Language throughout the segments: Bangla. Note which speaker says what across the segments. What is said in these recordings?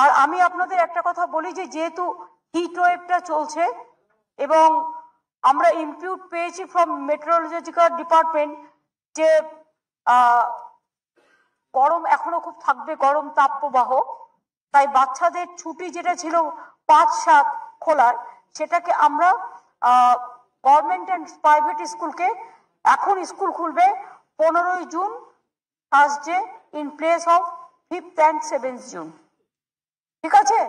Speaker 1: আর আমি আপনাদের একটা কথা বলি যে যেহেতু হিট ওয়েভটা চলছে এবং আমরা ইনপুট পেয়েছি ফ্রম মেট্রোলজিক্যাল ডিপার্টমেন্ট যে গরম এখনো খুব থাকবে, গরম তাপপ্রবাহ, তাই বাচ্চাদের ছুটি যেটা ছিল 5-7 খোলার, সেটাকে আমরা গভর্নমেন্ট অ্যান্ড প্রাইভেট স্কুলকে এখন স্কুল খুলবে 15ই June Thursday in place of 5th and 7th June. ঠিক আছে?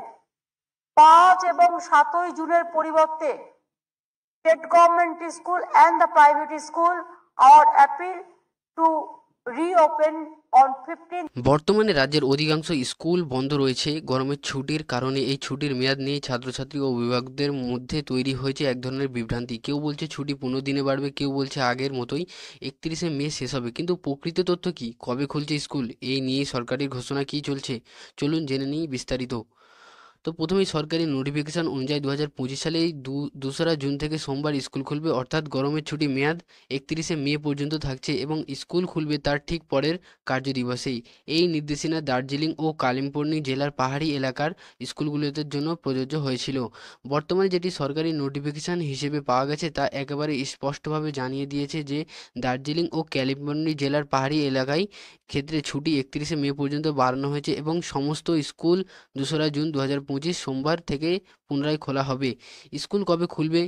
Speaker 1: 5 এবং 7ই জুনের পরিবর্তে state government school and the private school are appeal to reopen on 15।
Speaker 2: বর্তমানে রাজ্যের অধিকাংশ স্কুল বন্ধ রয়েছে গরমের ছুটির কারণে। এই ছুটির মেয়াদ নিয়ে ছাত্রছাত্রী ও অভিভাবকদের মধ্যে তৈরি হয়েছে এক ধরনের বিভ্রান্তি। কেউ বলছে ছুটি 15 দিনে বাড়বে, কেউ বলছে আগের মতোই 31শে মে শেষ হবে। কিন্তু প্রকৃত তথ্য কি? কবে খুলছে স্কুল? এই নিয়ে সরকারি ঘোষণা কি চলছে? চলুন জেনে নিই বিস্তারিত। তো প্রথমেই সরকারি নোটিফিকেশন অনুযায়ী 2025 সালে 2রা জুন থেকে সোমবার স্কুল খুলবে, অর্থাৎ গরমের ছুটি মেয়াদ 31শে মে পর্যন্ত থাকছে এবং স্কুল খুলবে তার ঠিক পরের কার্যদিবসেই। এই নির্দেশনা দার্জিলিং ও কালিম্পং জেলার পাহাড়ি এলাকার স্কুলগুলোদের জন্য প্রযোজ্য হয়েছিল। বর্তমানে যেটি সরকারি নোটিফিকেশন হিসেবে পাওয়া গেছে তা একেবারে স্পষ্টভাবে জানিয়ে দিয়েছে যে দার্জিলিং ও কালিম্পং জেলার পাহাড়ি এলাকায় ক্ষেত্রে ছুটি 31শে মে পর্যন্ত বাড়ানো হয়েছে এবং সমস্ত স্কুল 2রা জুন 2025 সোমবার থেকে পুনরায় খোলা হবে। স্কুল কবে খুলবে?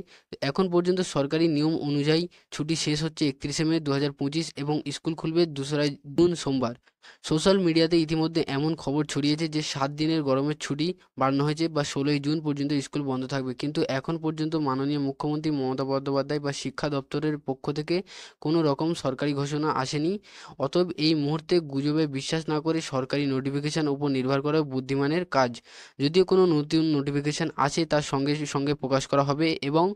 Speaker 2: এখন পর্যন্ত সরকারি নিয়ম অনুযায়ী ছুটি শেষ হচ্ছে 31শে মে 2025 এবং স্কুল খুলবে 2রা জুন সোমবার। সোশ্যাল মিডিয়াতে ইতিমধ্যে এমন খবর ছড়িয়েছে যে 7 দিনের গরমের ছুটি বাড়ানো হয়েছে বা 16ই জুন পর্যন্ত স্কুল বন্ধ থাকবে, কিন্তু এখন পর্যন্ত মাননীয় মুখ্যমন্ত্রী মমতা বন্দ্যোপাধ্যায় বা শিক্ষা দপ্তরের পক্ষ থেকে কোনো রকম সরকারি ঘোষণা আসেনি। অতএব এই মুহূর্তে গুজবে বিশ্বাস না করে সরকারি নোটিফিকেশন উপর নির্ভর করা বুদ্ধিমানের কাজ। যদিও কোনো নতুন নোটিফিকেশন আসে তার সঙ্গে সঙ্গে প্রকাশ করা হবে এবং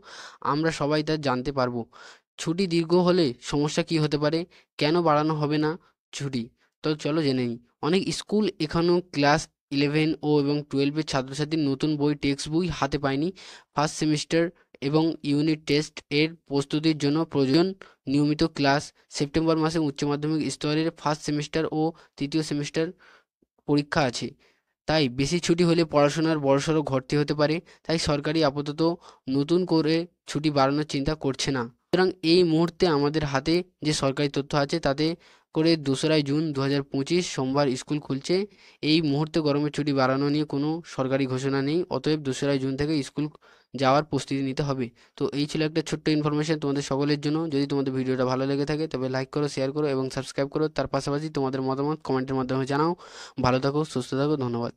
Speaker 2: আমরা সবাই তা জানতে পারবো। ছুটি দীর্ঘ হলে সমস্যা কি হতে পারে? কেন বাড়ানো হবে না ছুটি? তো চলো জেনে নিই। অনেক স্কুল এখনও ক্লাস 11 এবং 12-এর ছাত্রছাত্রীর নতুন বই, টেক্সট বই হাতে পায়নি। ফার্স্ট সেমিস্টার এবং ইউনিট টেস্ট এর প্রস্তুতির জন্য প্রয়োজন নিয়মিত ক্লাস। সেপ্টেম্বর মাসে উচ্চ মাধ্যমিক স্তরের ফার্স্ট সেমিস্টার ও তৃতীয় সেমিস্টার পরীক্ষা আছে। তাই বেশি ছুটি হলে পড়াশোনার বড়সড় ঘাটতি হতে পারে। তাই সরকারি আপাতত নতুন করে ছুটি বাড়ানোর চিন্তা করছে না। সুতরাং এই মুহূর্তে আমাদের হাতে যে সরকারি তথ্য আছে তাতে করে 2রা জুন 2025 সোমবার স্কুল খুলছে। এই মুহূর্তে গরমের ছুটি বাড়ানো নিয়ে কোনো সরকারি ঘোষণা নেই। অতএব 2রা জুন থেকে স্কুল যাওয়ার প্রস্তুতি নিতে হবে। তো এই ছিল একটা ছোট্ট ইনফরমেশন তোমাদের সকলের জন্য। যদি তোমাদের ভিডিওটা ভালো লেগে থাকে তবে লাইক করো, শেয়ার করো এবং সাবস্ক্রাইব করো। তার পাশাপাশি তোমাদের মতামত কমেন্টের মাধ্যমে জানাও। ভালো থাকো, সুস্থ থাকো, ধন্যবাদ।